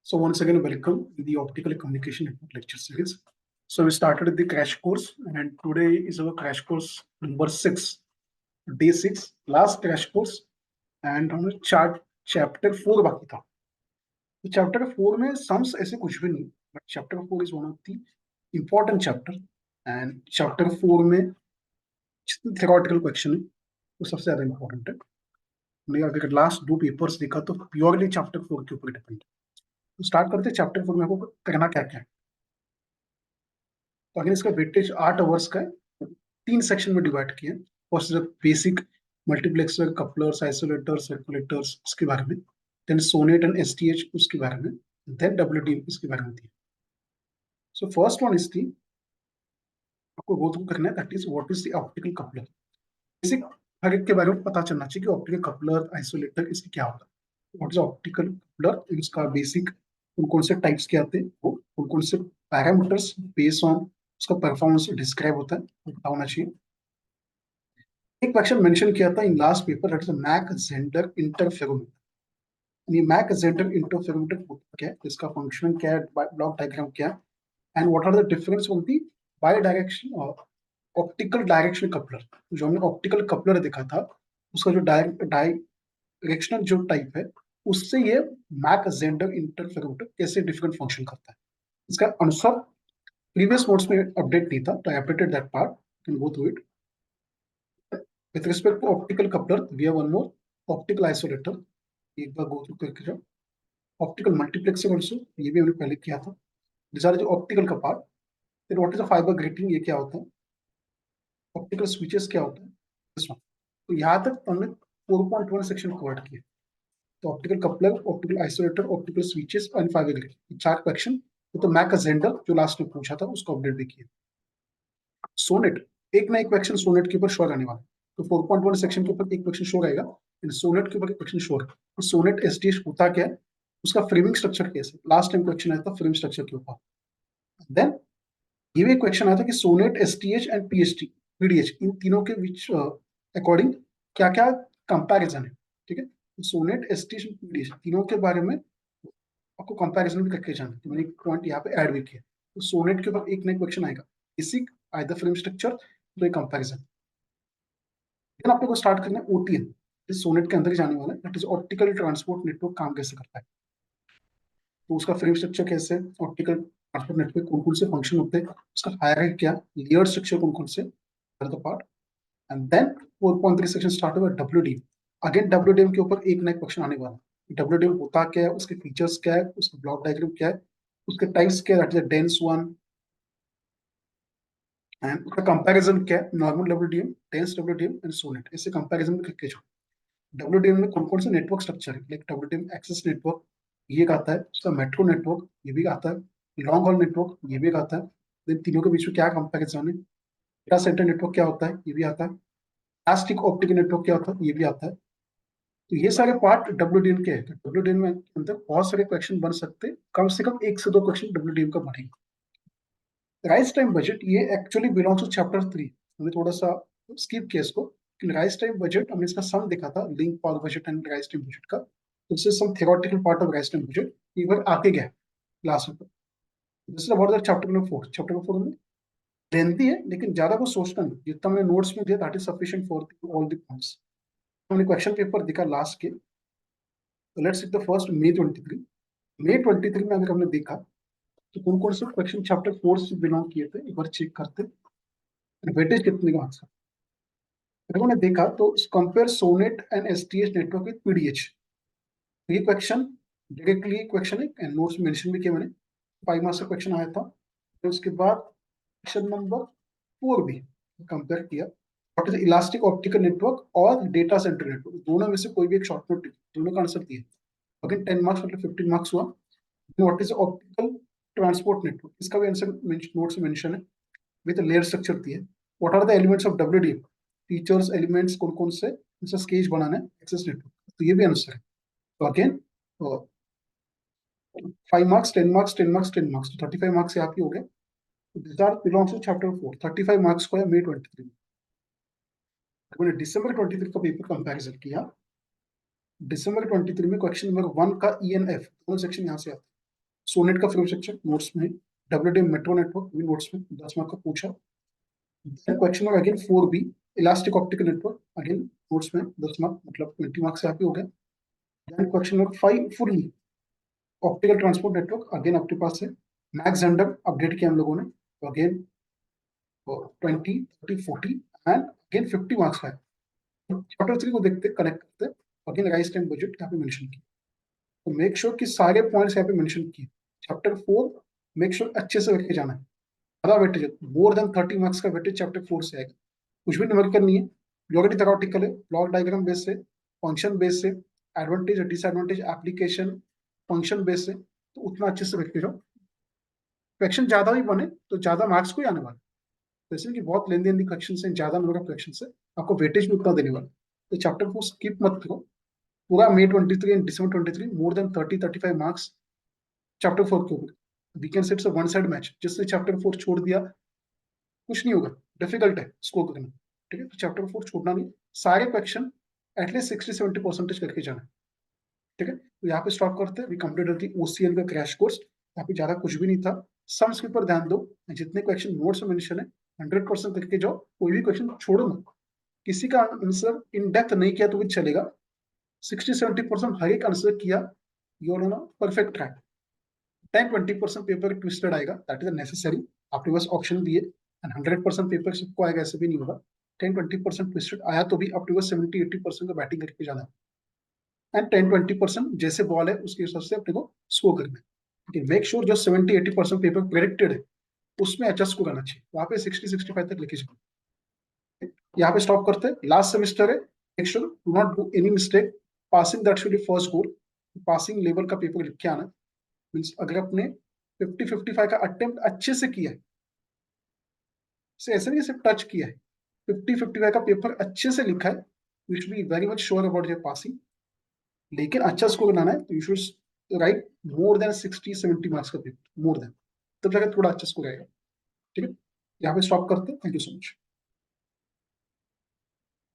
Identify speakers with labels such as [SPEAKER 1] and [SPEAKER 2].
[SPEAKER 1] So once again, welcome in the Optical Communication Network lecture series. So we started with the crash course, and today is our crash course number 6, day 6, last crash course, and हम chart chapter 4 बाकी था. तो chapter 4 में sums ऐसे कुछ भी नहीं, but chapter 4 is one of the important chapter, and chapter 4 में जितने theoretical question है, वो सबसे ज्यादा important है. हमने अगर लास्ट 2 पेपर्स देखा तो प्योरली चैप्टर 4 के ऊपर डिपेंड है. तो स्टार्ट करते हैं चैप्टर 4 में आपको करना क्या क्या है. तो अगर इसका वेटेज 8 आवर्स का है, 3 सेक्शन में डिवाइड किया. First basic multiplexer, couplers, isolators, circulators, उसके बारे में. देन सोनेट एंड एसटीएच, उसके बारे में. देन डब्ल्यूडी, इसके बारे में. So first one is the, आपको गो थ्रू करना है, that is what is the optical coupler. Basic हर एक के बारे में पता चलना चाहिए कि ऑप्टिकल कपलर, आइसोलेटर, इसके क्या होता है. व्हाट इज ऑप्टिकल कपलर, इसका बेसिक कौन कौन से टाइप्स के आते हैं, वो कौन कौन से पैरामीटर्स बेस ऑन उसका परफॉर्मेंस डिस्क्राइब होता है, वो पता होना चाहिए. एक क्वेश्चन मेंशन किया था in last paper, that is Mach Zehnder interferometer. ये मैक जेंडर इंटरफेरोमीटर क्या है, इसका फंक्शन क्या है, ब्लॉक डायग्राम क्या है, and what are the difference on the bi direction optical direction coupler. जो हमने ऑप्टिकल कपलर देखा था, उसका जो डायरेक्शनल जो टाइप है, उससे ये मैक जेंडर इंटरफेरोमीटर कैसे डिफरेंट फंक्शन करता है. इसका आंसर प्रीवियस नोट्स में अपडेट नहीं था, तो I updated that part, can go through it. With respect to optical coupler, we have one more optical isolator. एक बार गो थ्रू करके जाओ. ऑप्टिकल मल्टीप्लेक्सर आल्सो, ये भी हमने पहले किया था. दिस आर जो ऑप्टिकल का पार्ट. फिर what is a fibre grating, ये क्या होता है. ऑप्टिकल स्विचेस क्या होता है, दिस वन. तो यहाँ तक हमने 4.1 सेक्शन कवर किया. तो optical coupler, optical isolator, optical switches and fibre grating, 4 question. तो मैक जेंडर जो लास्ट में पूछा था, उसको अपडेट भी किया. सोनेट, एक ना एक क्वेश्चन सोनेट के ऊपर श्योर आने वाला है. तो 4.1 सेक्शन के ऊपर एक क्वेश्चन श्योर आएगा, सोनेट के ऊपर एक क्वेश्चन श्योर है. तो सोनेट एसडीएच होता क्या है, उसका फ्रेमिंग स्ट्रक्चर कैसे, लास्ट टाइम क्वेश्चन आया था फ्रेम स्ट्रक्चर के ऊपर. देन ये भी क्वेश्चन आया था कि sonnet, STH and PHT, PDH, इन तीनों के बीच अकॉर्डिंग क्या क्या कंपैरिजन है. ठीक है, सोनेट, एसटीएच एंड पीडीएच तीनों के बारे में आपको कंपैरिजन भी करके जाना है. तो मैंने एक पॉइंट यहाँ पे ऐड भी किया. तो सोनेट के ऊपर एक नया क्वेश्चन आएगा, बेसिक आइदर फ्रेम स्ट्रक्चर, तो एक कंपैरिजन. फिर आपको स्टार्ट करना है ओटीएन. इस सोनेट के अंदर ही जाने वाला है, that is optical transport network काम कैसे करता है. तो उसका फ्रेम स्ट्रक्चर कैसे, ऑप्टिकल ट्रांसपोर्ट नेटवर्क कौन कौन से फंक्शन होते हैं, उसका हायरार्की क्या, लेयर स्ट्रक्चर कौन कौन से, part. And then 4.3 section start होगा डब्ल्यूडीएम. अगेन डब्ल्यूडीएम के ऊपर एक नया क्वेश्चन आने वाला है. डब्ल्यूडीएम होता क्या है, उसके फीचर्स क्या है, उसका ब्लॉक डायग्राम क्या है, उसके टाइप्स क्या है, that is dense one, and उसका कंपैरिजन क्या है, नॉर्मल डब्ल्यूडीएम, डेंस डब्ल्यूडीएम एंड सोनेट. इससे कंपैरिजन में करके जो डब्ल्यूडीएम में कौन कौन से नेटवर्क स्ट्रक्चर है, लाइक डब्ल्यूडीएम एक्सेस नेटवर्क, ये एक आता है. उसका मेट्रो नेटवर्क, ये भी आता है. लॉन्ग हॉल नेटवर्क, ये भी एक आता है. देन तीनों के बीच में क्या कंपैरिजन है. डेटा सेंटर नेटवर्क क्या होता है, ये भी आता है. इलास्टिक ऑप्टिकल नेटवर्क क्या होता है, ये भी आता है. तो ये सारे पार्ट डब्ल्यूडीएम के हैं. तो डब्ल्यूडीएम में अंदर बहुत सारे क्वेश्चन बन सकते हैं, कम से कम 1 से 2 क्वेश्चन डब्ल्यूडीएम का बनेगा. राइस टाइम बजट, ये एक्चुअली बिलोंग्स टू चैप्टर 3. हमने थोड़ा सा स्किप किया इसको. लेकिन राइस टाइम बजट हमने इसका सम देखा था, link power budget and rise time budget का. तो इससे sum theoretical part of rise time budget एक बार आके गया क्लास में. This is about the chapter number 4. Chapter number 4 में लेंथी है, लेकिन ज्यादा कुछ सोचना नहीं, जितना मैंने नोट्स में दिया that is sufficient for all the points. हमने क्वेश्चन पेपर देखा लास्ट के. लेट्स सी द फर्स्ट मे 23. मे 23 में अगर हमने देखा तो कौन कौन से क्वेश्चन चैप्टर 4 से बिलोंग किए थे, एक बार चेक करते. वेटेज कितने का आंसर अगर मैंने देखा तो compare SONET and SDH network with PDH. ये क्वेश्चन डायरेक्टली क्वेश्चन है, नोट्स में मेंशन भी किया मैंने. 5 मार्क्स का क्वेश्चन आया था. तो उसके बाद क्वेश्चन नंबर 4 भी कंपेयर किया. What is elastic optical network और डेटा सेंटर नेटवर्क, दोनों में से कोई भी एक शॉर्ट नोट, दोनों का आंसर दिए. अगेन 10 मार्क्स मतलब 15 मार्क्स हुआ. What is optical transport network, इसका भी आंसर नोट्स में मेंशन है, विद लेयर स्ट्रक्चर दिए. What are the elements of WDM, features elements कौन कौन से, जैसे स्केच बनाना है, एक्सेस नेटवर्क, तो ये भी आंसर है. तो again 5 marks, 10 marks, 10 marks, 10 marks, 35 marks यहाँ पे हो गए. This are belongs to chapter 4. 35 marks को है मे 23 में. मैंने दिसंबर 23 का पेपर कंपैरिजन किया. दिसंबर 23 में क्वेश्चन नंबर 1 का ई एन एफ दोनों सेक्शन यहाँ से आते सोनेट का फ्री स्ट्रक्चर नोट्स में, डब्ल्यूडी मेट्रो नेटवर्क भी नोट्स में 10 मार्क का पूछा। Question mark again 4B elastic optical network, again notes में 10 मार्क, मतलब 20 मार्क्स यहाँ पे हो गए। Then question number 5 fully optical transport network, again आपके पास है मैक्स जेंडर अपडेट किया हम लोगों ने, तो अगेन 20, 30, 40 एंड अगेन 50 मार्क्स का है। चैप्टर 3 को देखते कनेक्ट करते, अगेन राइस टाइम बजट यहाँ पे मेंशन किया, तो मेक श्योर कि सारे पॉइंट्स यहाँ पे मेंशन किए। चैप्टर 4 मेक श्योर अच्छे से रख के जाना है, ज्यादा वेटेज, मोर देन 30 मार्क्स का वेटेज चैप्टर 4 से आएगा। कुछ भी नंबर करनी है, लॉगरिथम थेरोटिकल है, ब्लॉक डायग्राम बेस से, फंक्शन बेस से, एडवांटेज और डिसएडवांटेज एप्लीकेशन फंक्शन बेस से, तो उतना अच्छे से रख के जाओ। फ्रैक्शन ज्यादा भी बने तो ज्यादा मार्क्स को ही आने वाला, जैसे कि बहुत लेंदी फ्रैक्शन से, ज्यादा नंबर ऑफ फ्रैक्शन से आपको वेटेज भी उतना देने वाला। तो चैप्टर 4 स्किप मत करो, पूरा May 23 and December 23 more than 30-35 marks chapter 4 के ऊपर। We can set one side match, जिसने चैप्टर 4 छोड़ दिया कुछ नहीं होगा, डिफिकल्ट है स्कोर करना, ठीक है। तो चैप्टर 4 छोड़ना नहीं, सारे क्वेश्चन एटलीस्ट 60-70% करके जाना, ठीक है। तो यहाँ पे स्टॉप करते हैं, वी कंप्लीटेड द OCL का क्रैश कोर्स। यहाँ पे ज्यादा कुछ भी नहीं था, सम्स के ऊपर ध्यान दो, जितने क्वेश्चन नोट्स में मेंशन है 100% करके जाओ, कोई भी क्वेश्चन छोड़ो मत। किसी का आंसर इन डेप्थ नहीं किया तो भी चलेगा, 60-70% हर एक आंसर किया, you are on perfect track. 10-20% paper twisted आएगा, दैट इज नेसेसरी, आपके पास ऑप्शन दिए, एंड 100% पेपर सबको आएगा ऐसे भी नहीं होगा। 10-20% ट्विस्टेड आया तो भी आपके पास 70-80% का बैटिंग करके जाना है, एंड 10-20% जैसे बॉल है उसके हिसाब से अपने को स्कोर करना है, लेकिन मेक श्योर जो 70-80% पेपर प्रेडिक्टेड है उसमें अच्छा स्कोर आना चाहिए, वहां पे 60-65 तक लेके जाओ। यहाँ पे स्टॉप करते हैं, लास्ट सेमेस्टर है, make sure do not do any mistake, passing that should be first goal, passing level का पेपर लिख के आना, मीन्स अगर अपने 50-55 का अटेम्प्ट अच्छे से किया है, ऐसे नहीं सिर्फ टच किया है, 50-55 का पेपर अच्छे से लिखा है, you should be very much sure about your passing. लेकिन अच्छा स्कोर बनाना है तो you should write more than 60-70 marks का पेपर, मोर देन, तब जाकर थोड़ा अच्छा स्कोर आएगा, ठीक है। यहाँ पे स्टॉप करते हैं, थैंक यू सो मच।